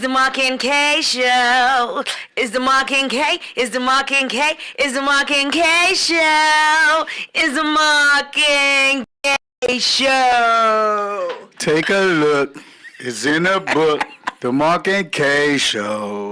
It's the Mark and K Show. It's the Mark and K. It's the Mark and K. It's the Mark and K Show. It's the Mark and K Show. Take a look. It's in the book. The Mark and K Show.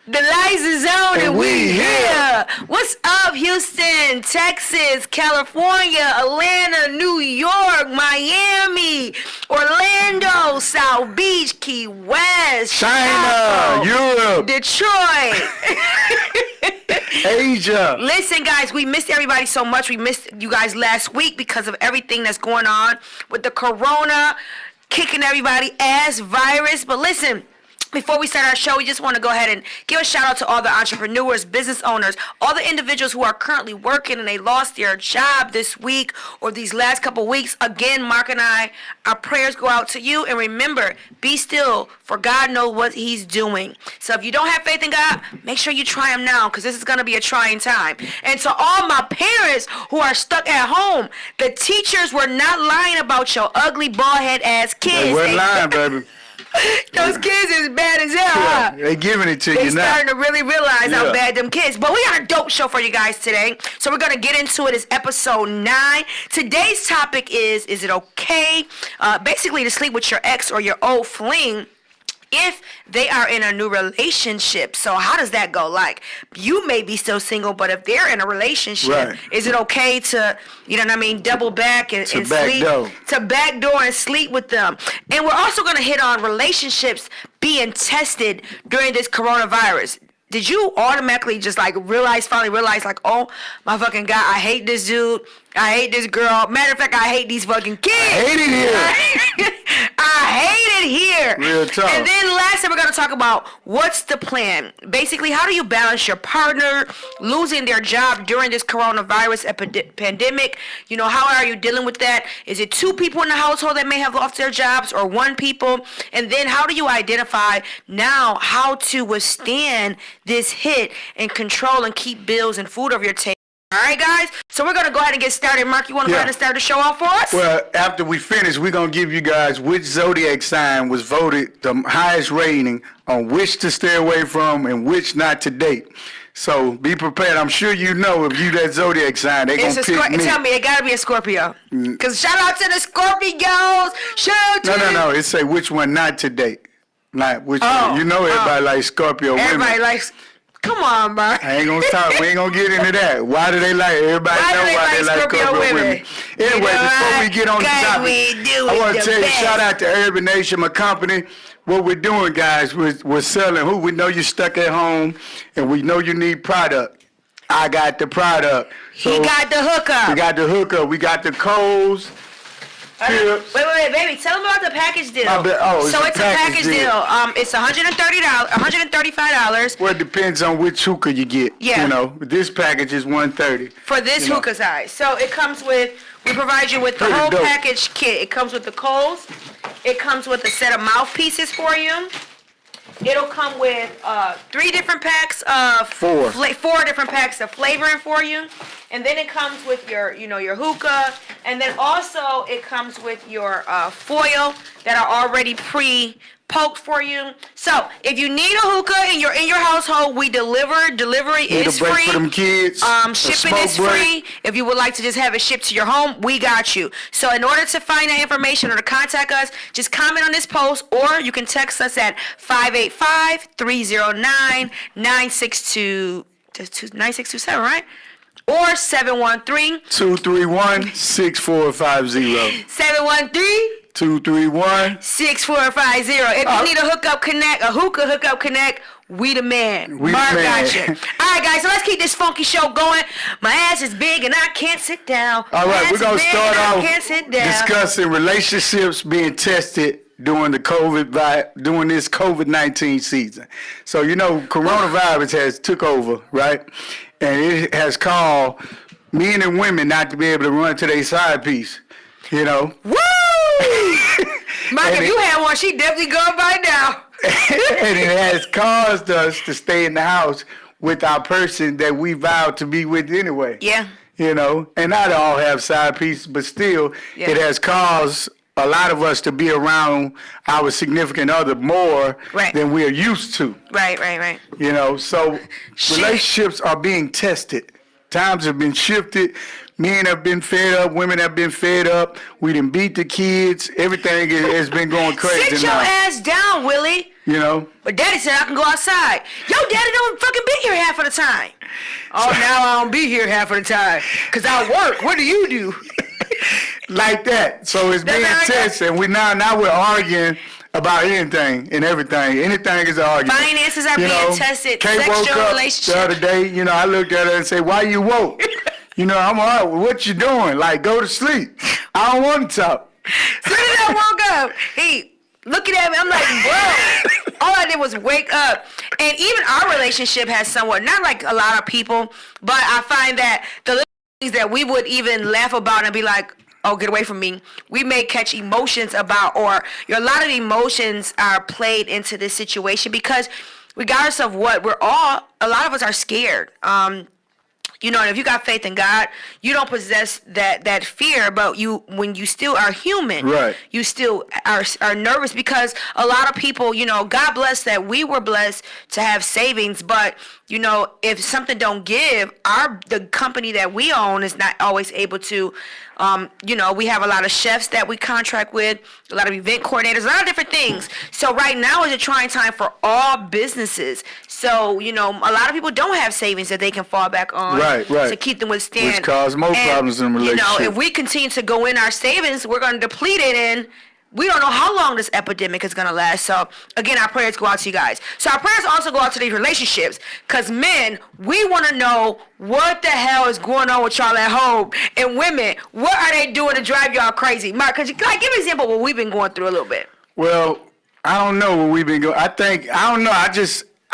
The lights is on and we here. What's up, Houston, Texas, California, Atlanta, New York, Miami, Orlando, South Beach, Key West, China, Europe, Detroit, Asia. Listen, guys, we missed everybody so much. We missed you guys last week because of everything that's going on with the corona, kicking everybody ass virus. But listen, before we start our show, we just want to go ahead and give a shout out to all the entrepreneurs, business owners, all the individuals who are currently working and they lost their job this week or these last couple weeks. Again, Mark and I, our prayers go out to you. And remember, be still, for God knows what he's doing. So if you don't have faith in God, make sure you try him now, because this is going to be a trying time. And to all my parents who are stuck at home, the teachers were not lying about your ugly, bald-head ass kids. They weren't lying, baby. Those kids is bad as hell, huh? They giving it to you now. They starting to really realize how bad them kids. But we got a dope show for you guys today. So we're going to get into it. It's episode 9. Today's topic is it okay basically to sleep with your ex or your old fling if they are in a new relationship? So how does that go? Like, you may be still single, but if they're in a relationship, is it okay to, you know what I mean, double back and sleep? To backdoor and sleep with them. And we're also going to hit on relationships being tested during this coronavirus. Did you automatically just finally realize, oh my fucking God, I hate this dude, I hate this girl. Matter of fact, I hate these fucking kids. I hate it here. I hate it here. Real tough. And then lastly, we're going to talk about what's the plan. Basically, how do you balance your partner losing their job during this coronavirus pandemic? You know, how are you dealing with that? Is it 2 people in the household that may have lost their jobs, or 1 people? And then how do you identify now how to withstand this hit and control and keep bills and food over your table? All right, guys. So we're going to go ahead and get started. Mark, you want to go ahead and start the show off for us? Well, after we finish, we're going to give you guys which zodiac sign was voted the highest rating on which to stay away from and which not to date. So be prepared. I'm sure you know if you that zodiac sign, they're going to pick me. Tell me, it got to be a Scorpio. Because shout out to the Scorpios. Shout out to No. It say which one not to date. Not which one. You know everybody likes Scorpio women. Everybody likes... Come on, bro. I ain't gonna talk. We ain't gonna get into that. Why do they like? Everybody know why they like Scorpio women. Anyway, before we get on the topic, I want to tell you, shout out to Urban Nation, my company. What we're doing, guys, we're selling. We know you're stuck at home, and we know you need product. I got the product. So he got the hookup. We got the hookup. We got the codes. Wait, baby. Tell them about the package deal. So it's a package deal. It's $135. Well, it depends on which hookah you get. Yeah. You know, this package is $130. For this hookah size. So it comes with, we provide you with the whole package kit. It comes with the coals. It comes with a set of mouthpieces for you. It'll come with 3 different packs of... 4 different packs of flavoring for you. And then it comes with your, your hookah. And then also it comes with your foil that are already pre-poked for you. So if you need a hookah and you're in your household, we deliver. Delivery is free. For them kids. Shipping is free. If you would like to just have it shipped to your home, we got you. So in order to find that information or to contact us, just comment on this post, or you can text us at 585-309-9627, right? Or 713-231-6450. 713-231-6450. If you need a hookah connect, we the man. Mark got you. All right, guys, so let's keep this funky show going. My ass is big and I can't sit down. All right, we're going to start off discussing relationships being tested during this COVID-19 season. So, coronavirus has took over, right? And it has called men and women not to be able to run to their side piece, Woo! Mike, if you had one, she definitely gone by now. And it has caused us to stay in the house with our person that we vowed to be with anyway. Yeah. And not all have side pieces, but still, it has caused a lot of us to be around our significant other more than we are used to. Right. You know, so relationships are being tested. Times have been shifted. Men have been fed up. Women have been fed up. We done beat the kids. Everything has been going crazy. Sit your ass down, Willie. You know? But Daddy said I can go outside. Yo, Daddy don't fucking be here half of the time. Oh, now I don't be here half of the time because I work. What do you do? Like that. So it's being tested, and now we're arguing about anything and everything. Anything is an argument. Finances are being tested. Kate woke up the other day. I looked at her and said, "Why you woke?" I'm all right. Well, what you doing? Like, go to sleep. I don't want to talk. As soon as I woke up, he looking at me. I'm like, bro. All I did was wake up. And even our relationship has somewhat, not like a lot of people, but I find that the little things that we would even laugh about and be like, oh, get away from me. We may catch emotions about, or a lot of emotions are played into this situation because regardless of what, a lot of us are scared. And if you got faith in God, you don't possess that fear, but when you still are human, right, you still are nervous because a lot of people, God bless that we were blessed to have savings, but if something don't give, the company that we own is not always able to, we have a lot of chefs that we contract with, a lot of event coordinators, a lot of different things. So right now is a trying time for all businesses. So, a lot of people don't have savings that they can fall back on to keep them withstand. Which cause more problems in relationships. If we continue to go in our savings, we're going to deplete it, and we don't know how long this epidemic is going to last. So, again, our prayers go out to you guys. So our prayers also go out to these relationships because, men, we want to know what the hell is going on with y'all at home. And women, what are they doing to drive y'all crazy? Mark, give me an example of what we've been going through a little bit. Well, I don't know what we've been going.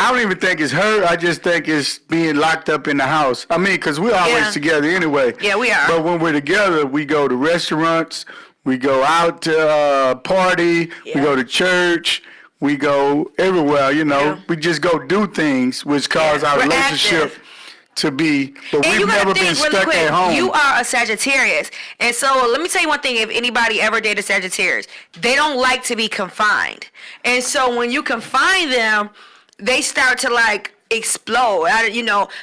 I don't even think it's her. I just think it's being locked up in the house. I mean, because we're always together anyway. Yeah, we are. But when we're together, we go to restaurants. We go out to party, we go to church, we go everywhere, We just go do things which cause our relationship to be, but we've never been stuck at home. You are a Sagittarius. And so let me tell you one thing, if anybody ever dated Sagittarius, they don't like to be confined. And so when you confine them, they start to explode,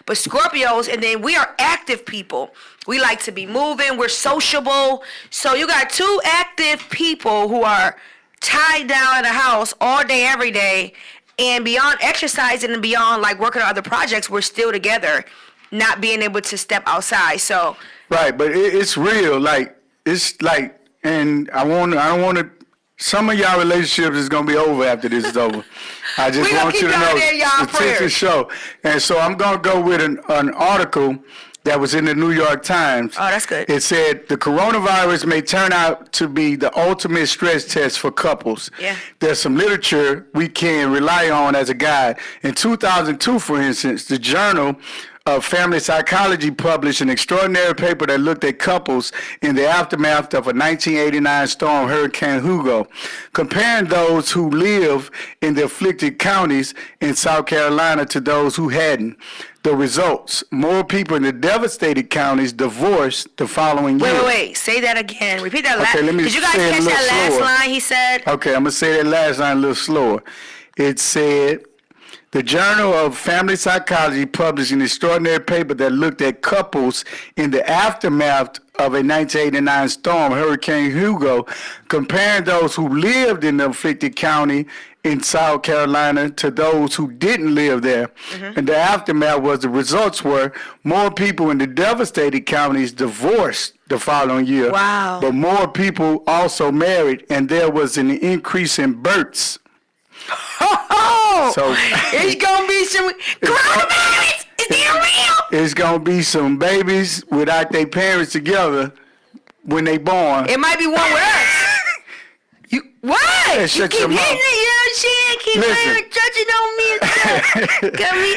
but Scorpios, and then we are active people. We like to be moving. We're sociable. So you got two active people who are tied down in the house all day, every day. And beyond exercising and beyond working on other projects, we're still together, not being able to step outside. So right, but it's real. And I don't want to. Some of y'all relationships is gonna be over after this is over. I just want you to know statistics show. And so I'm gonna go with an article that was in the New York Times. Oh, that's good. It said the coronavirus may turn out to be the ultimate stress test for couples. Yeah. There's some literature we can rely on as a guide. In 2002, for instance, the Journal of Family Psychology published an extraordinary paper that looked at couples in the aftermath of a 1989 storm, Hurricane Hugo, comparing those who live in the afflicted counties in South Carolina to those who hadn't. The results: more people in the devastated counties divorced the following year. Wait. Say that again. Repeat that last. Okay, let me Did you guys catch that last line he said? Okay, I'm going to say that last line a little slower. It said, the Journal of Family Psychology published an extraordinary paper that looked at couples in the aftermath of a 1989 storm, Hurricane Hugo, comparing those who lived in the afflicted county in South Carolina to those who didn't live there. Mm-hmm. And the aftermath was, the results were more people in the devastated counties divorced the following year. Wow. But more people also married, and there was an increase in births. So it's gonna be some coronavirus. Is it real? It's gonna be some babies without their parents together when they born. It might be one with us. You what? Yeah, you keep hitting it, keep judging on me and stuff. Got me.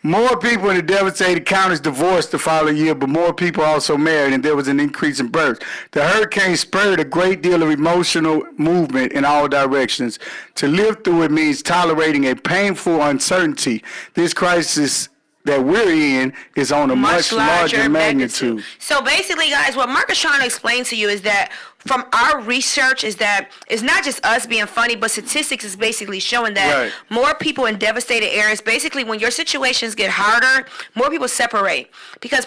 More people in the devastated counties divorced the following year, but more people also married, and there was an increase in births. The hurricane spurred a great deal of emotional movement in all directions. To live through it means tolerating a painful uncertainty. This crisis that we're in is on a much larger magnitude. So basically, guys, what Mark is trying to explain to you is that from our research is that it's not just us being funny, but statistics is basically showing that more people in devastated areas, basically when your situations get harder, more people separate because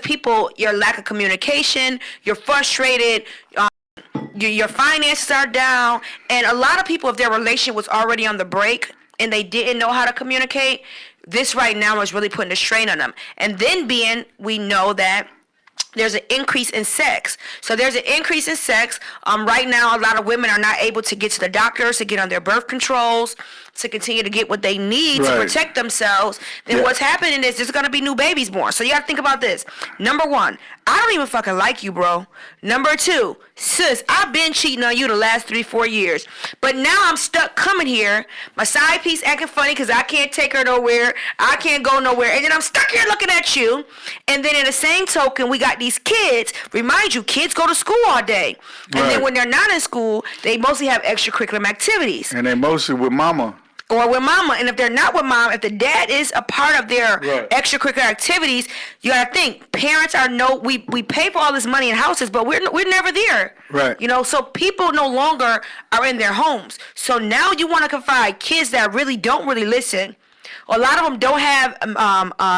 your lack of communication, you're frustrated, your finances are down, and a lot of people, if their relationship was already on the break and they didn't know how to communicate, this right now is really putting a strain on them. And then we know that there's an increase in sex. So there's an increase in sex. Right now, a lot of women are not able to get to the doctors to get on their birth controls, to continue to get what they need to protect themselves. Then what's happening is there's going to be new babies born. So you got to think about this. Number one, I don't even fucking like you, bro. Number two, sis, I've been cheating on you the last 3-4 years. But now I'm stuck coming here. My side piece acting funny because I can't take her nowhere. I can't go nowhere. And then I'm stuck here looking at you. And then in the same token, we got these kids. Remind you, kids go to school all day. And then when they're not in school, they mostly have extracurricular activities. And they mostly with mama. Or with mama. And if they're not with mom, if the dad is a part of their extracurricular activities, you gotta think, parents are we pay for all this money in houses, but we're never there. Right. You know, so people no longer are in their homes. So now you want to confide kids that really don't listen. A lot of them don't have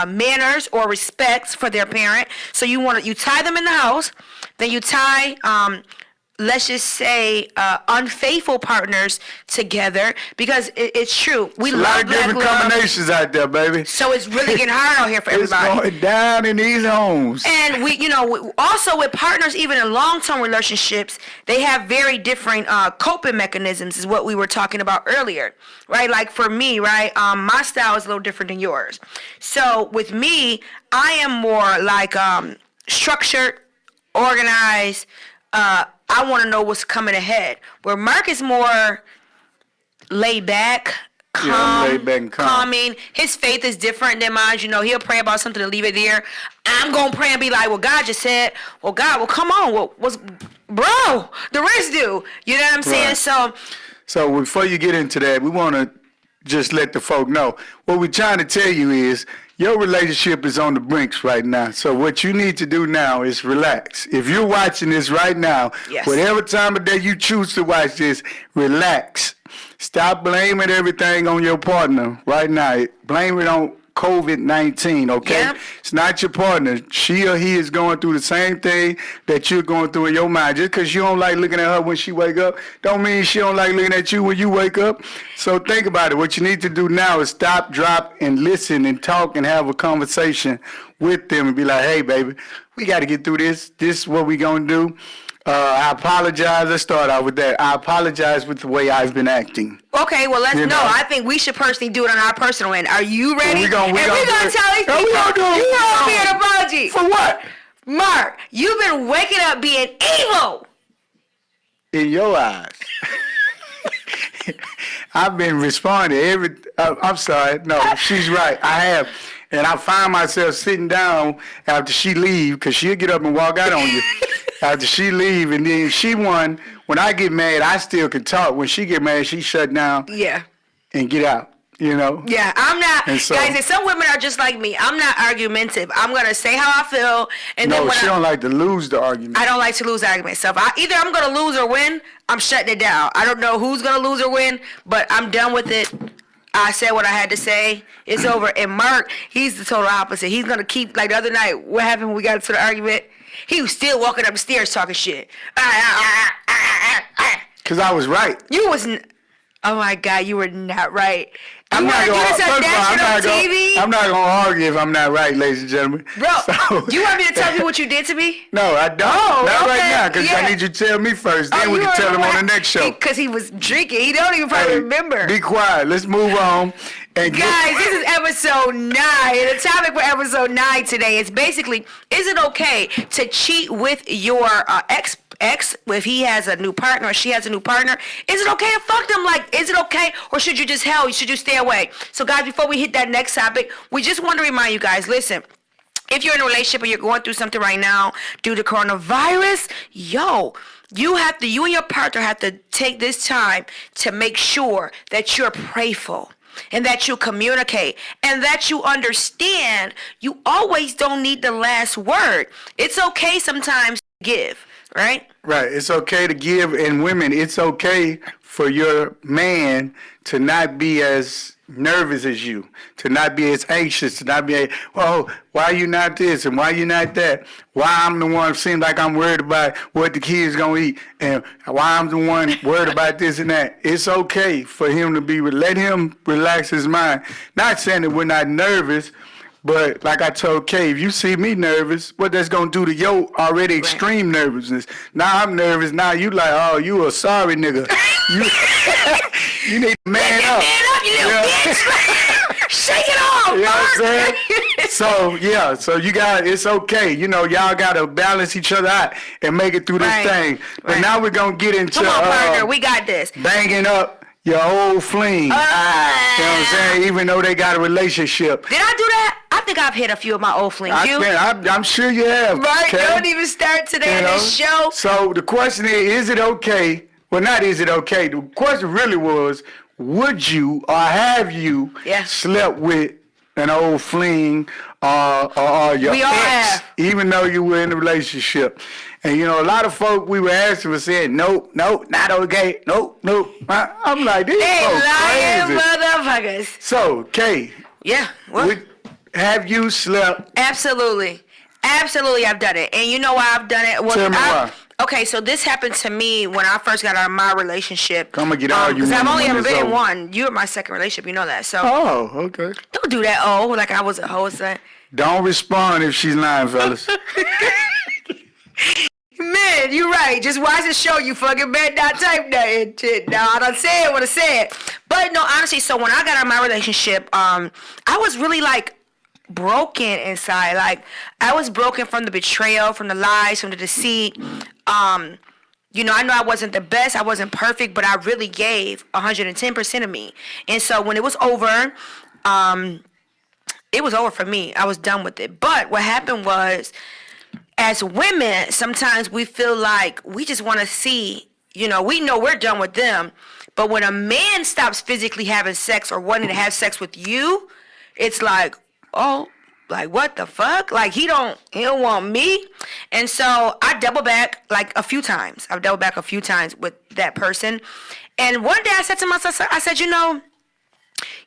manners or respects for their parent. So you tie them in the house, then you tie let's just say unfaithful partners together, because it's true. We love a lot of different combinations out there, baby. So it's really getting hard out here for everybody. It's going down in these homes. And also with partners, even in long-term relationships, they have very different coping mechanisms, is what we were talking about earlier, right? Like for me, right, my style is a little different than yours. So with me, I am more like structured, organized. I want to know what's coming ahead. Where Mark is more laid back, calming. His faith is different than mine. You know, he'll pray about something and leave it there. I'm going to pray and be like, well, God just said, well, God, well, come on. Bro, the rest do. You know what I'm saying? So before you get into that, we want to just let the folk know. What we're trying to tell you is, your relationship is on the brinks right now. So what you need to do now is relax. If you're watching this right now, whatever time of day you choose to watch this, relax. Stop blaming everything on your partner right now. Blame it on COVID-19, okay? Yep. It's not your partner. She or he is going through the same thing that you're going through in your mind. Just because you don't like looking at her when she wake up, don't mean she don't like looking at you when you wake up. So think about it. What you need to do now is stop, drop, and listen and talk and have a conversation with them and be like, hey, baby, we got to get through this. This is what we going to do. I apologize. Let's start out with that. I apologize with the way I've been acting. Okay, well, I think we should personally do it on our personal end. Are you ready? We're going to tell these people. You owe me an apology. For what? Mark, you've been waking up being evil. In your eyes. I've been responding I'm sorry. No, she's right. I have. And I find myself sitting down after she leave, because she'll get up and walk out on you. After she leave, and then when I get mad, I still can talk. When she get mad, she shut down. Yeah. And get out, you know? Yeah, I'm not. Guys, and some women are just like me. I'm not argumentative. I'm going to say how I feel. And then she don't like to lose the argument. I don't like to lose arguments. So either I'm going to lose or win, I'm shutting it down. I don't know who's going to lose or win, but I'm done with it. I said what I had to say. It's over. And Mark, he's the total opposite. He's going to keep, like the other night, what happened when we got into the argument? He was still walking up the stairs talking shit. Because I was right. You wasn't. Oh, my God, you were not right. I'm not going to argue if I'm not right, ladies and gentlemen. Bro, you want me to tell you what you did to me? No, I don't. Not right now, because I need you to tell me first. Then we can tell him on the next show. Because he was drinking. He don't even probably remember. Be quiet. Let's move on. And guys, this is episode 9. And the topic for episode 9 today is basically, is it okay to cheat with your ex if he has a new partner or she has a new partner? Is it okay to fuck them? Like, is it okay, or should you just should you stay away? So guys, before we hit that next topic, we just want to remind you guys, listen, if you're in a relationship or you're going through something right now due to coronavirus, you and your partner have to take this time to make sure that you're prayerful. and that you communicate and that you understand you always don't need the last word. It's okay sometimes to give, right? Right. It's okay to give, and women, it's okay for your man to not be as nervous as you, to not be as anxious, to not be, well, why you not this and why you not that? Why I'm the one seems like I'm worried about what the kids gonna eat, and why I'm the one worried about this and that. It's okay for him to be, let him relax his mind. Not saying that we're not nervous, but like I told Kay, if you see me nervous, what that's gonna do to your already extreme nervousness? Now I'm nervous. Now you like, oh, you a sorry nigga. You need to man up. Man up, you little bitch. Shake it off. You know what I'm saying? So you got, it's okay. You know, y'all gotta balance each other out and make it through this thing. But now we're gonna get into come on, partner, we got this. Banging up your old fling. You know what I'm saying? Even though they got a relationship. Did I do that? I think I've hit a few of my old flings. I'm sure you have. Right? Okay? Don't even start today on this show. So the question is it okay? Well, not is it okay. The question really was, would you or have you slept with an old fling or your ex, even though you were in a relationship? And, you know, a lot of folk we were asking were saying, nope, not okay, nope. I'm like, these folks lying crazy. Motherfuckers. So, Kay. Yeah. What? Have you slept? Absolutely, I've done it. And you know why I've done it? Well, tell me why. Okay, so this happened to me when I first got out of my relationship. I'm gonna get all you. Because I've only ever been in one. You were my second relationship, you know that. So. Oh, okay. Don't do that. Like I was a hoe. Don't respond if she's lying, fellas. Man, you right. Just watch the show. You fucking better not type that and shit. No, I don't say it what I said. But no, honestly, so when I got out of my relationship, I was really like broken inside. Like I was broken from the betrayal, from the lies, from the deceit. You know, I know I wasn't the best, I wasn't perfect, but I really gave 110% of me. And so when it was over for me. I was done with it. But what happened was, as women, sometimes we feel like we just want to see, you know we're done with them. But when a man stops physically having sex or wanting to have sex with you, it's like, oh, like what the fuck? Like he don't want me. And so I double back like a few times. I've doubled back a few times with that person. And one day I said to myself, I said,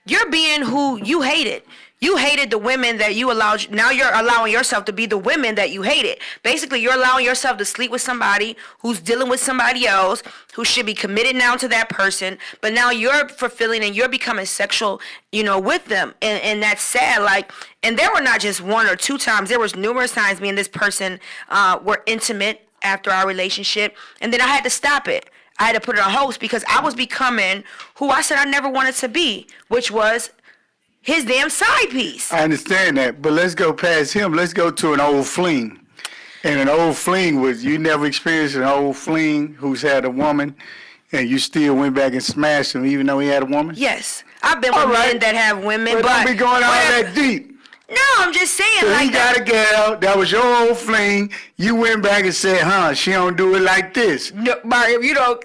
you're being who you hated. You hated the women that you allowed. Now you're allowing yourself to be the women that you hated. Basically, you're allowing yourself to sleep with somebody who's dealing with somebody else, who should be committed now to that person. But now you're fulfilling and you're becoming sexual, with them. And that's sad. Like, and there were not just one or two times. There was numerous times me and this person were intimate after our relationship. And then I had to stop it. I had to put it on hold because I was becoming who I said I never wanted to be, which was his damn side piece. I understand that, but let's go past him. Let's go to an old fling. And an old fling was, you never experienced an old fling who's had a woman and you still went back and smashed him even though he had a woman? Yes. I've been with men that have women, but don't be going all that deep. No, I'm just saying. So like he got a girl, that was your old fling. You went back and said, she don't do it like this. No, Mario, you don't.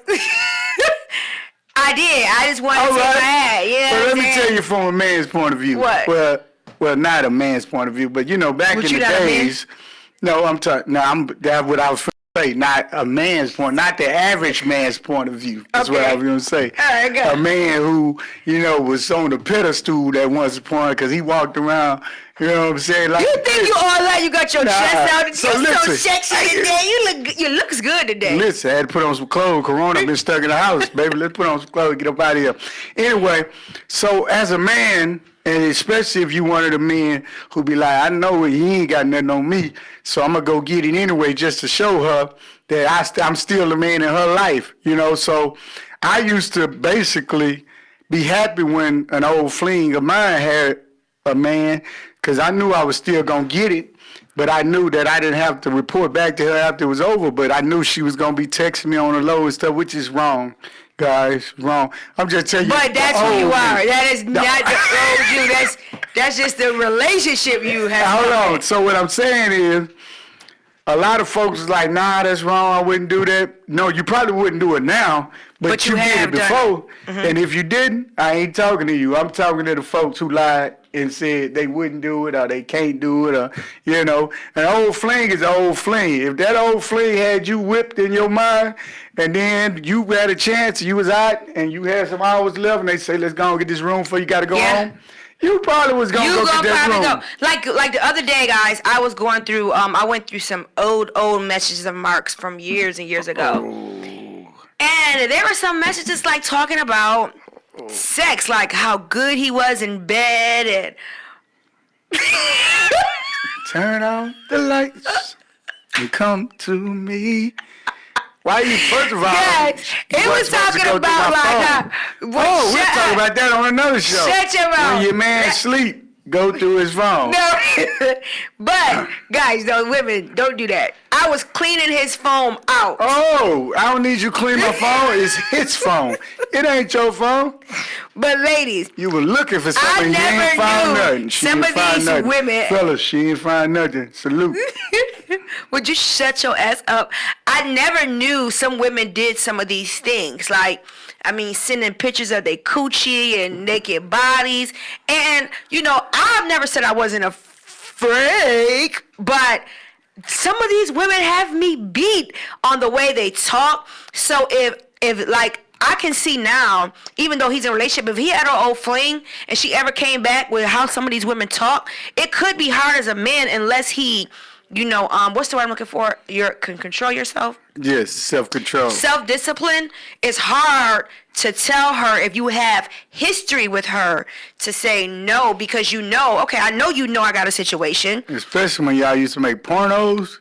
I did. I just wanted to take my hat. Yeah. Well, let me tell you from a man's point of view. What? Well, not a man's point of view, but back in the days. No, I'm talking. No, that's what I was say. Not a man's point, not the average man's point of view. That's what I was gonna say. All right, go. A man who was on the pedestal that once upon because he walked around. You know what I'm saying? Like you think you all that? You got your chest out. So you're listen, so sexy today. You looks good today. Listen, I had to put on some clothes. Corona been stuck in the house, baby. Let's put on some clothes. Get up out of here. Anyway, so as a man, and especially if you one of the men who be like, I know he ain't got nothing on me, so I'm gonna go get it anyway just to show her that I'm still the man in her life. So I used to basically be happy when an old fling of mine had a man, because I knew I was still going to get it, but I knew that I didn't have to report back to her after it was over, but I knew she was going to be texting me on the low and stuff, which is wrong, guys, wrong. I'm just telling you. But that's who you are. That is not the old you. That's just the relationship you have. Hold on. So what I'm saying is, a lot of folks is like, nah, that's wrong. I wouldn't do that. No, you probably wouldn't do it now, but you did it before. And if you didn't, I ain't talking to you. I'm talking to the folks who lied and said they wouldn't do it or they can't do it or, you know. An old fling is an old fling. If that old fling had you whipped in your mind and then you had a chance, you was out and you had some hours left and they say, let's go and get this room before you got to go home. You probably was gonna go get that room. Like the other day, guys, I was going through. I went through some old messages of Mark's from years and years ago, and there were some messages like talking about sex, like how good he was in bed, and turn on the lights and come to me. Why you, first of all, it was talking about like we'll talk about that on another show. Shut your mouth. When your man sleep, go through his phone. No, but guys, those women, don't do that. I was cleaning his phone out. Oh, I don't need you to clean my phone. It's his phone. It ain't your phone. But ladies, you were looking for something. You ain't found nothing. Some of these women, fellas, she ain't find nothing. Salute. Would you shut your ass up? I never knew some women did some of these things. Like, I mean, sending pictures of their coochie and naked bodies. And, you know, I've never said I wasn't a freak, but some of these women have me beat on the way they talk. So if like, I can see now, even though he's in a relationship, if he had an old fling and she ever came back with how some of these women talk, it could be hard as a man unless he, you know, what's the word I'm looking for? You can control yourself? Yes, self-control. Self-discipline is hard to tell her if you have history with her to say no because you know, okay, I know I got a situation. Especially when y'all used to make pornos.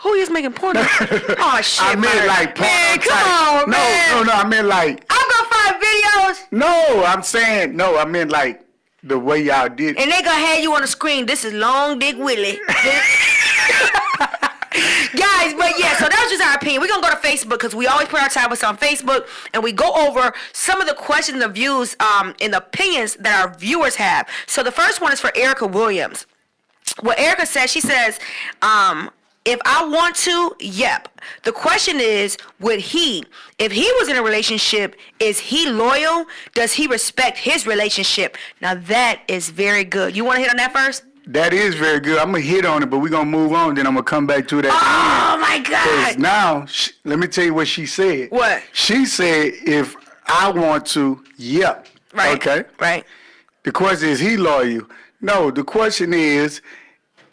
Who is making porno? Oh, shit, I meant like porno. Man, come on, man. No, I meant like. I'm gonna find videos. No, I'm saying, I meant like the way y'all did. And they gonna have you on the screen. This is Long Dick Willie. Guys, but yeah, so that was just our opinion. We're going to go to Facebook because we always put our topics on Facebook and we go over some of the questions and views and opinions that our viewers have. So the first one is for Erica Williams. What Erica says, she says, if I want to, yep. The question is, if he was in a relationship, is he loyal? Does he respect his relationship? Now that is very good. You want to hit on that first? That is very good. I'm going to hit on it, but we're going to move on. Then I'm going to come back to that. Oh, my God. Because now, let me tell you what she said. What? She said, if I want to, yep. Right. Okay? Right. The question is, he loyal? No, the question is,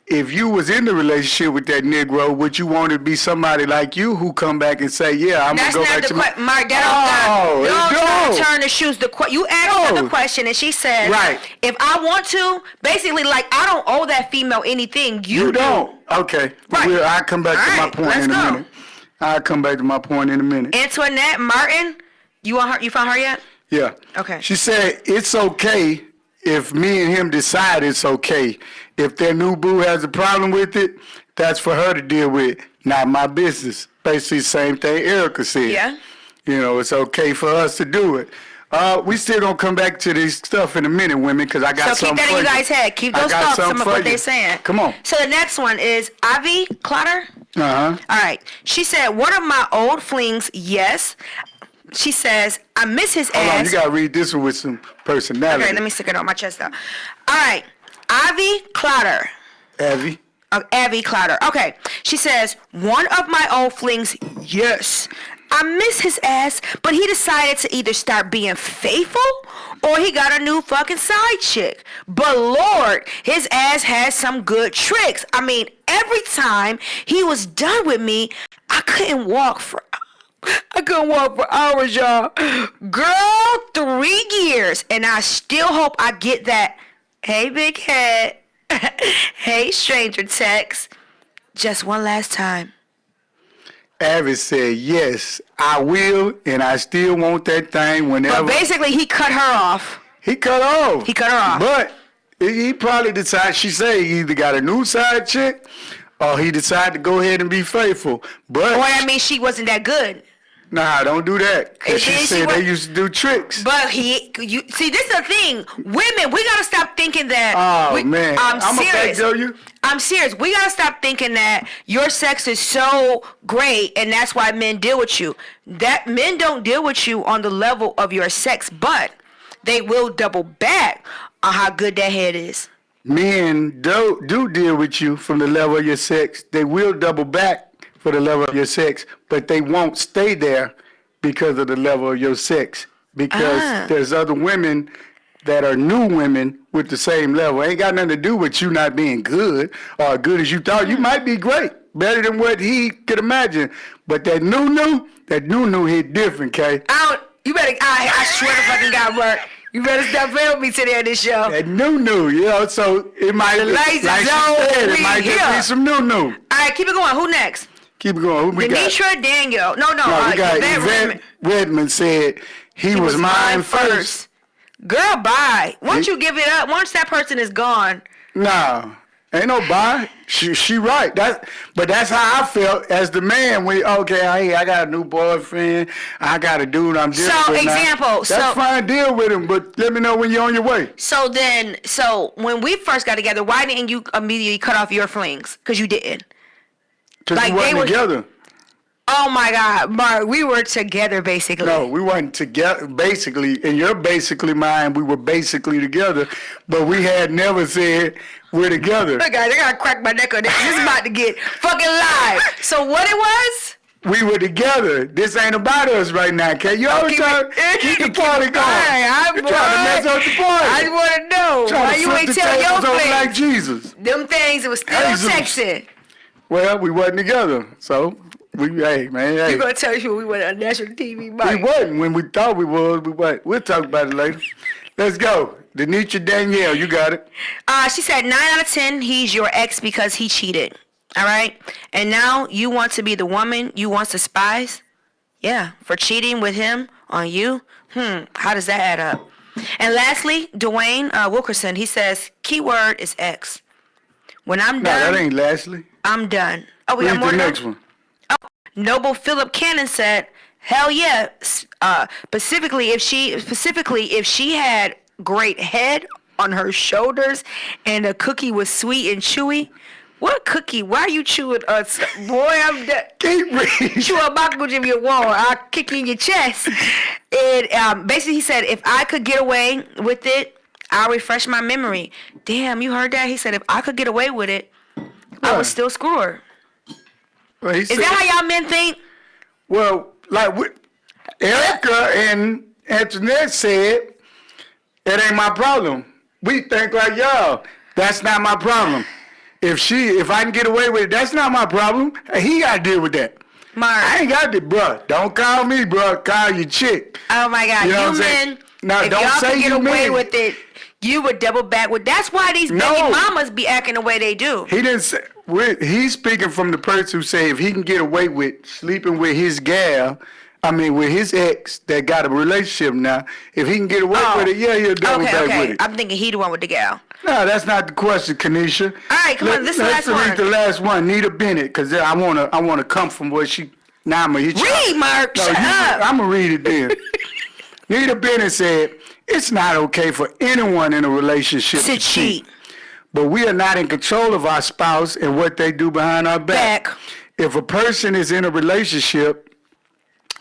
if you was in the relationship with that Negro, would you want to be somebody like you who come back and say, yeah, I'm going to go back to Mark, don't turn the shoes. You asked her the question, and she said, right. If I want to, basically, like, I don't owe that female anything. You don't. Okay. Right. I'll come back to my point in a minute. I'll come back to my point in a minute. Antoinette Martin, you found her yet? Yeah. Okay. She said, it's okay if me and him decide it's okay. If their new boo has a problem with it, that's for her to deal with, not my business. Basically the same thing Erica said. Yeah. You know, it's okay for us to do it. We still gonna come back to this stuff in a minute, women, because I got something for you. So keep that in you guys' head. Keep those thoughts, some of what they're saying. Come on. So the next one is Avi Clotter. Uh-huh. All right. She said, one of my old flings, yes. She says, I miss his ass. Hold on, you gotta read this one with some personality. Okay, let me stick it on my chest, though. All right. Avi Clotter. Avi Clotter. Okay. She says, one of my old flings, yes. I miss his ass, but he decided to either start being faithful or he got a new fucking side chick. But Lord, his ass has some good tricks. I mean, every time he was done with me, I couldn't walk for hours, y'all. Girl, 3 years, and I still hope I get that, hey, big head, hey, stranger text, just one last time. Avi said, yes, I will, and I still want that thing whenever. But basically, he cut her off. He cut her off. But he probably decided, she said he either got a new side chick or he decided to go ahead and be faithful. But or that means she wasn't that good. Nah, don't do that. Cause she said they used to do tricks. But see, this is the thing. Women, we gotta stop thinking that. Oh man, I'm serious. I'm serious. We gotta stop thinking that your sex is so great and that's why men deal with you. That men don't deal with you on the level of your sex, but they will double back on how good that head is. Men do deal with you from the level of your sex. They will double back for the level of your sex, but they won't stay there because of the level of your sex. Because there's other women that are new women with the same level. Ain't got nothing to do with you not being good or good as you thought. You might be great, better than what he could imagine. But that new hit different, Kay. You better, I swear to fucking God, Mark. You better stop playing with me today on this show. That new, you know, so it might, like it might just be some new. All right, keep it going. Who next? Keep it going. Who we got? Denisha Daniel. No, we got Yvette Redmond said he was mine first. Girl, bye. Once you give it up, once that person is gone. Nah, ain't no bye. She right. But that's how I felt as the man. I got a new boyfriend. I got a dude I'm dealing with. That's fine. Deal with him, but let me know when you're on your way. So when we first got together, why didn't you immediately cut off your flings? Because you didn't. Because we weren't together. Oh my God, Mark, we were together basically. No, we weren't together basically. In your basically mind, we were basically together, but we had never said we're together. Look, guys, I gotta crack my neck on this. This is about to get fucking live. So what it was? We were together. This ain't about us right now, Kay. You always trying to keep the party going. You're trying to mess up the party. I just want to know why you ain't tell your things. Like Jesus. Them things, it was still sexy. Well, we wasn't together, so hey. You gonna tell us we went on national TV, Mike? We wasn't. When we thought we was, we wasn't. We'll talk about it later. Let's go. Denisha Danielle, you got it. She said 9 out of 10, he's your ex because he cheated. All right? And now you want to be the woman you once despised? Yeah, for cheating with him on you? How does that add up? And lastly, Dwayne Wilkerson, he says, keyword is ex. When I'm done. No, that ain't lastly. I'm done. Oh, we got more. The next one. Oh, Noble Philip Cannon said, "Hell yeah." Specifically, if she had great head on her shoulders and the cookie was sweet and chewy. What cookie? Why are you chewing? Boy, I'm done. Keep reading. Chew a buckle if you want. I'll kick you in your chest. And basically, he said, if I could get away with it, I'll refresh my memory. Damn, you heard that? He said, if I could get away with it, I would still screw her. Well, is that how y'all men think? Well, like Erica and Antoinette said, it ain't my problem. We think like y'all. That's not my problem. If I can get away with it, that's not my problem. He got to deal with that. Mark. I ain't got to, bruh. Don't call me, bruh. Call your chick. Oh, my God. You know you men, now, if don't y'all say could get you away men. with it, you would double back with. That's why these baby mamas be acting the way they do. He didn't say. He's speaking from the person who say if he can get away with sleeping with his gal, with his ex that got a relationship now, if he can get away with it, yeah, he'll double back with it. I'm thinking he the one with the gal. No, that's not the question, Kanisha. All right, come on, this is the last one. Let's read the last one, Nita Bennett, because I wanna come from where she. Now I'm gonna hit you. Read, Mark. No, shut up. I'm gonna read it then. Nita Bennett said, "It's not okay for anyone in a relationship to cheat. But we are not in control of our spouse and what they do behind our back. If a person is in a relationship,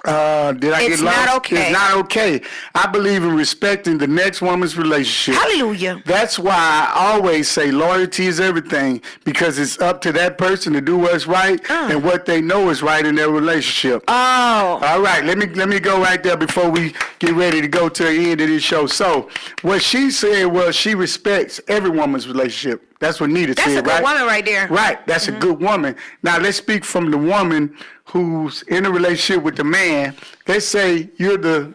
it's not okay. It's not okay. I believe in respecting the next woman's relationship. Hallelujah. That's why I always say loyalty is everything, because it's up to that person to do what's right and what they know is right in their relationship." Oh. All right. Let me go right there before we get ready to go to the end of this show. So what she said was she respects every woman's relationship. That's what Nita said, right? That's a good woman right there. Right. That's a good woman. Now, let's speak from the woman who's in a relationship with the man. Let's say you're the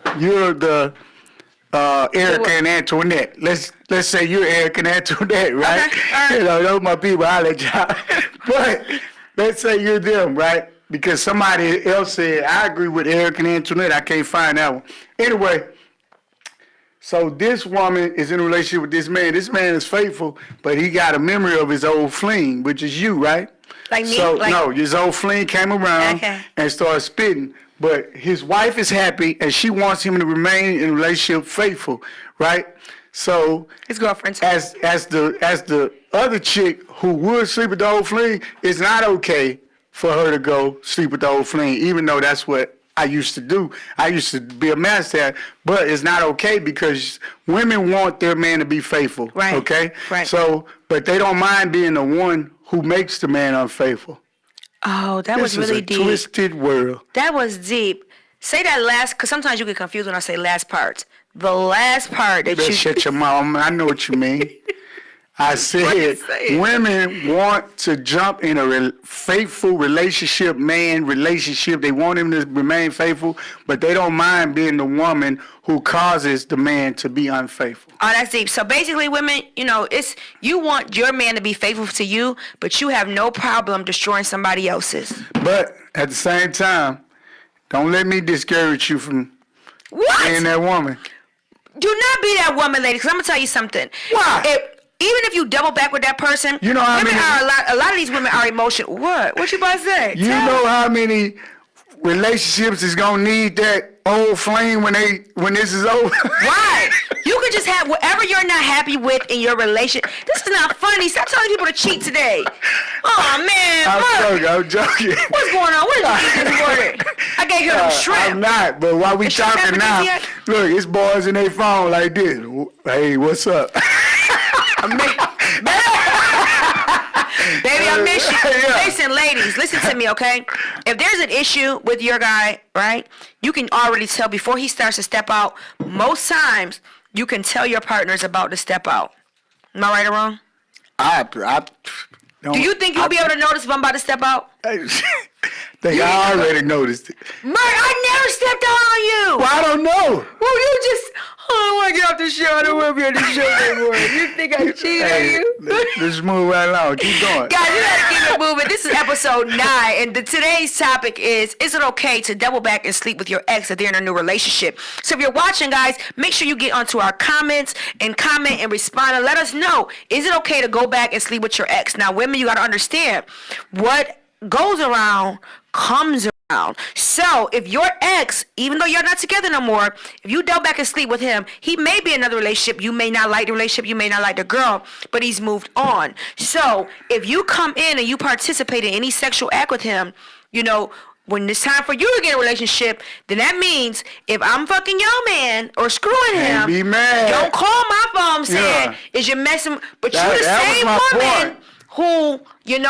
Erica and Antoinette. Let's say you're Erica and Antoinette, right? Okay. All right. You know, those are my people. I'll let y'all. But let's say you're them, right? Because somebody else said, I agree with Erica and Antoinette. I can't find that one. Anyway. So this woman is in a relationship with this man. This man is faithful, but he got a memory of his old fling, which is you, right? Like me? So, no, his old fling came around and started spitting. but his wife is happy and she wants him to remain in a relationship faithful, right? So his girlfriend, as the other chick who would sleep with the old fling, it's not okay for her to go sleep with the old fling, even though that's what I used to do. I used to be a master at, but it's not okay because women want their man to be faithful. Right. Okay? Right. So, but they don't mind being the one who makes the man unfaithful. Oh, that was really deep. This is a twisted world. That was deep. Say that last, because sometimes you get confused when I say last part. The last part that you... Shut your mouth. I know what you mean. I said women want to jump in a faithful relationship. They want him to remain faithful, but they don't mind being the woman who causes the man to be unfaithful. Oh, that's deep. So basically, women, it's you want your man to be faithful to you, but you have no problem destroying somebody else's. But at the same time, don't let me discourage you from being that woman. Do not be that woman, lady, because I'm going to tell you something. Why? Even if you double back with that person, you know how women a lot of these women are emotional. What you about to say? You know how many relationships is gonna need that old flame when this is over? Right. You can just have whatever you're not happy with in your relationship. This is not funny. Stop telling people to cheat today. Oh man. I'm joking. What's going on? What did you eat this morning? I gave her them shrimp. I'm not, but while we talking now, look, it's boys in their phone like this. Hey, what's up? Baby, I miss you. Yeah. Listen, ladies, listen to me, okay? If there's an issue with your guy, right, you can already tell before he starts to step out. Most times, you can tell your partner's about to step out. Am I right or wrong? Do you think you'll be able to notice if I'm about to step out? I already noticed it. Mark, I never stepped out on you. Well, I don't know. Well, you just... I don't want to get off the show. I don't want to be on the show anymore. You think I cheated on you? Let's move right along. Keep going. Guys, you got to keep it moving. This is episode 9, and today's topic is it okay to double back and sleep with your ex if they're in a new relationship? So if you're watching, guys, make sure you get onto our comments and comment and respond and let us know, is it okay to go back and sleep with your ex? Now, women, you got to understand, what goes around comes around. So if your ex, even though you're not together no more, if you double back and sleep with him, he may be in another relationship. You may not like the relationship, you may not like the girl, but he's moved on. So if you come in and you participate in any sexual act with him, when it's time for you to get a relationship, then that means if I'm fucking your man or screwing him, be mad. Don't call my phone saying, is you messing, but you the same woman who,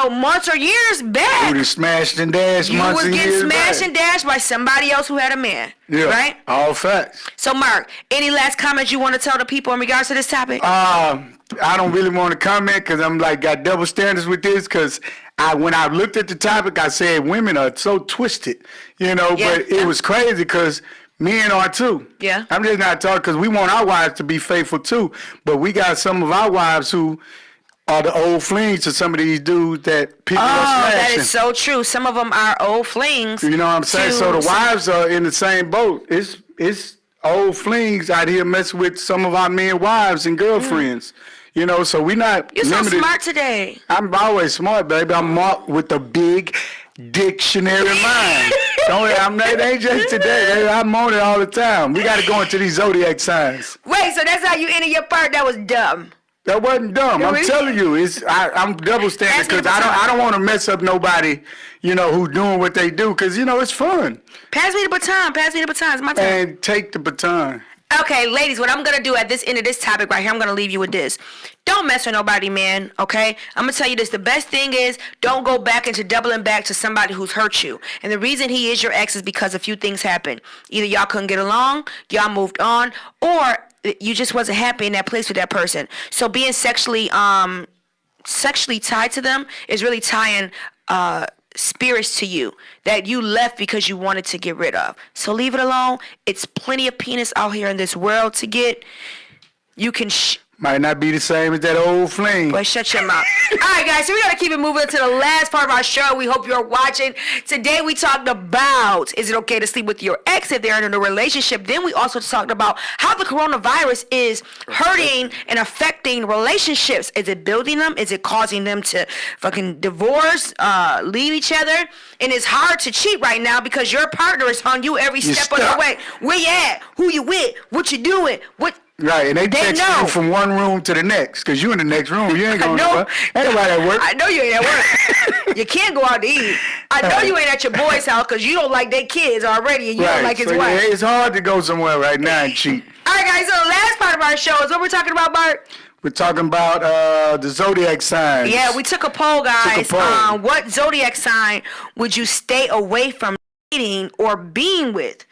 months or years back, you would smashed and dashed months and years back. You would get smashed and dashed by somebody else who had a man. Yeah, right? All facts. So, Mark, any last comments you want to tell the people in regards to this topic? I don't really want to comment because I'm got double standards with this because when I looked at the topic, I said women are so twisted, but it was crazy because men are too. Yeah. I'm just not talking because we want our wives to be faithful too, but we got some of our wives who are the old flings to some of these dudes that people are smashing. That is so true. Some of them are old flings. You know what I'm saying? So the wives are in the same boat. It's old flings out here messing with some of our men wives and girlfriends. So we not You're limited. So smart today. I'm always smart, baby. I'm marked with a big dictionary mind. It ain't just today. Baby. I'm on it all the time. We got to go into these zodiac signs. Wait, so that's how you ended your part? That was dumb. That wasn't dumb. I'm telling you, I'm double standard because I don't want to mess up nobody, who's doing what they do because it's fun. Pass me the baton. It's my turn. And take the baton. Okay, ladies, what I'm gonna do at this end of this topic right here, I'm gonna leave you with this. Don't mess with nobody, man. Okay, I'm gonna tell you this. The best thing is don't go back into doubling back to somebody who's hurt you. And the reason he is your ex is because a few things happened. Either y'all couldn't get along, y'all moved on, or you just wasn't happy in that place with that person. So being sexually tied to them is really tying spirits to you that you left because you wanted to get rid of. So leave it alone. It's plenty of penis out here in this world to get. You can Might not be the same as that old fling. Boy, shut your mouth. All right, guys, so we got to keep it moving to the last part of our show. We hope you're watching. Today, we talked about, is it okay to sleep with your ex if they're in a relationship? Then we also talked about how the coronavirus is hurting and affecting relationships. Is it building them? Is it causing them to fucking divorce, leave each other? And it's hard to cheat right now because your partner is on you every step of the way. Where you at? Who you with? What you doing? What? Right, and they text you from one room to the next, because you in the next room. You ain't going nowhere. Ain't nobody at work. I know you ain't at work. You can't go out to eat. I know you ain't at your boy's house because you don't like their kids already, and you don't like his wife. Yeah, it's hard to go somewhere right now and cheat. All right, guys, so the last part of our show is what we're talking about, Bart? We're talking about the zodiac signs. Yeah, we took a poll, guys. What zodiac sign would you stay away from dating or being with?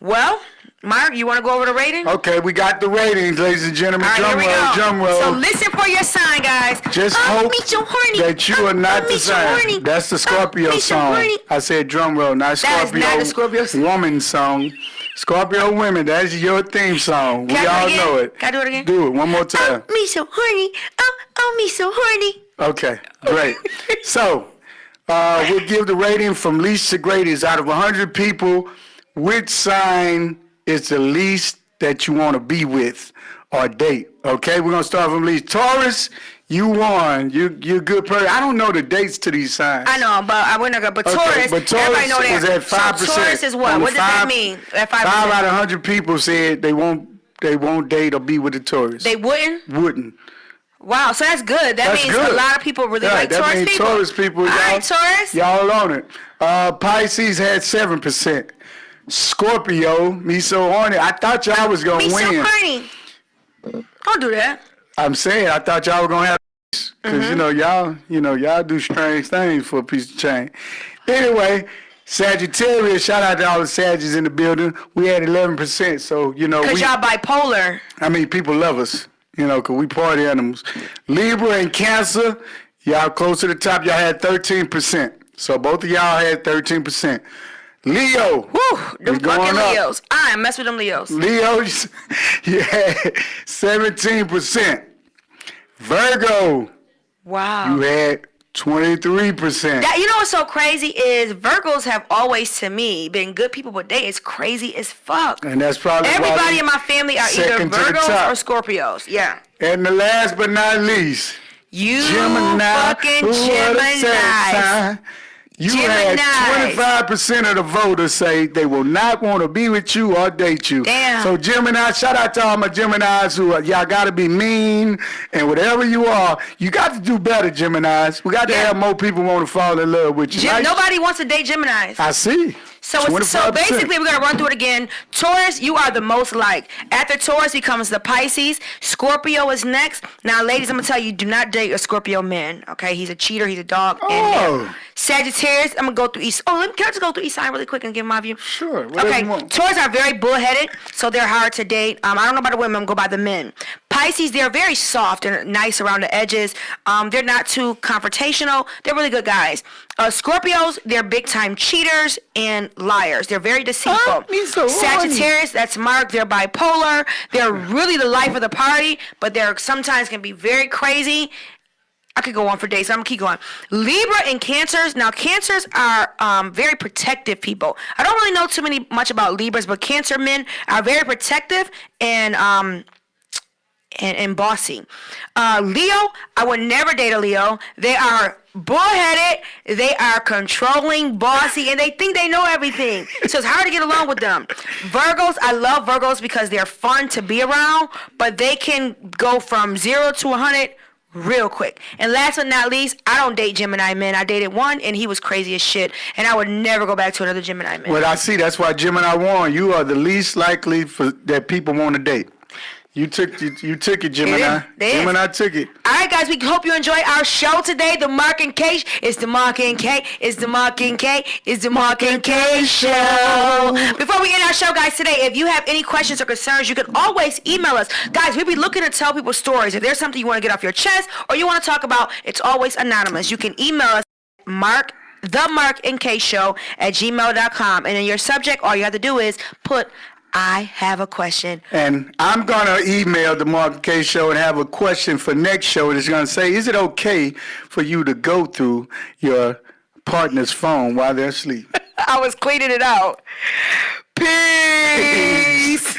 Well, Mark, you want to go over the rating? Okay, we got the ratings, ladies and gentlemen. All right, drum roll. So listen for your sign, guys. Just hope that you are not the sign. That's the Scorpio song. I said drum roll, not Scorpio. That is not the Scorpio song. Woman song. Scorpio women, that's your theme song. We all know it. Can I do it again? Do it one more time. Oh, me so horny. Oh, me so horny. Okay, great. So, we'll give the rating from least to greatest. Out of 100 people, which sign is the least that you want to be with or date? Okay, we're going to start from least. Taurus, you won. You're a good person. I don't know the dates to these signs. I know, but we're not going to. But Taurus, everybody know that. Was at 5%. So Taurus is what? What does that mean? At 5%? 5 out of 100 people said they won't date or be with a Taurus. They wouldn't? Wouldn't. Wow, so that's good. That means good. A lot of people really like Taurus people. Taurus people. All right, Taurus. Y'all on it. Pisces had 7%. Scorpio, me so horny. I thought y'all was gonna win. Me so horny. Don't do that. I'm saying I thought y'all were gonna have because y'all do strange things for a piece of chain. Anyway, Sagittarius, shout out to all the Sagittarius in the building. We had 11%, so because y'all bipolar. I mean, people love us, because we party animals. Libra and Cancer, y'all close to the top. Y'all had 13%, so both of y'all had 13%. Leo. Woo, them fucking Leos. I mess with them Leos. Leos, you had 17%. Virgo. Wow. You had 23%. That, what's so crazy is Virgos have always, to me, been good people, but they is crazy as fuck. And that's probably everybody in my family are either Virgos or Scorpios. Yeah. And the last but not least, Gemini. Fucking Gemini. You had 25% of the voters say they will not want to be with you or date you. Damn. So Gemini, shout out to all my Geminis who y'all got to be mean and whatever you are, you got to do better, Geminis. We got to have more people want to fall in love with you. Nobody wants to date Geminis. I see. So basically, we're going to run through it again. Taurus, you are the most liked. After Taurus becomes the Pisces. Scorpio is next. Now, ladies, I'm going to tell you, do not date a Scorpio man, okay? He's a cheater. He's a dog. Oh. Sagittarius, I'm going to go through each. Can I just go through each sign really quick and give my view? Sure. Okay. Taurus are very bullheaded, so they're hard to date. I don't know about the women. I'm going to go by the men. Pisces, they're very soft and nice around the edges. They're not too confrontational. They're really good guys. Scorpios, they're big-time cheaters and liars. They're very deceitful. Sagittarius, that's Mark. They're bipolar. They're really the life of the party, but they're sometimes can be very crazy. I could go on for days, so I'm going to keep going. Libra and Cancers. Now, Cancers are very protective people. I don't really know much about Libras, but Cancer men are very protective and bossy. Leo, I would never date a Leo. They are bullheaded, they are controlling, bossy, and they think they know everything. So it's hard to get along with them. Virgos, I love Virgos because they're fun to be around, but they can go from 0 to 100 real quick. And last but not least, I don't date Gemini men. I dated one, and he was crazy as shit, and I would never go back to another Gemini man. Well, I see. That's why Gemini won. You are the least likely that people want to date. You took it, Gemini. Gemini took it. All right, guys, we hope you enjoyed our show today. The Mark and K. It's the Mark and K. It's the Mark and K. It's the Mark and K show. Before we end our show, guys, today, if you have any questions or concerns, you can always email us. Guys, we'll be looking to tell people stories. If there's something you want to get off your chest or you want to talk about, it's always anonymous. You can email us the Mark and K show at gmail.com. And in your subject, all you have to do is put I have a question. And I'm going to email the Mark K Show and have a question for next show that's going to say, is it okay for you to go through your partner's phone while they're asleep? I was cleaning it out. Peace.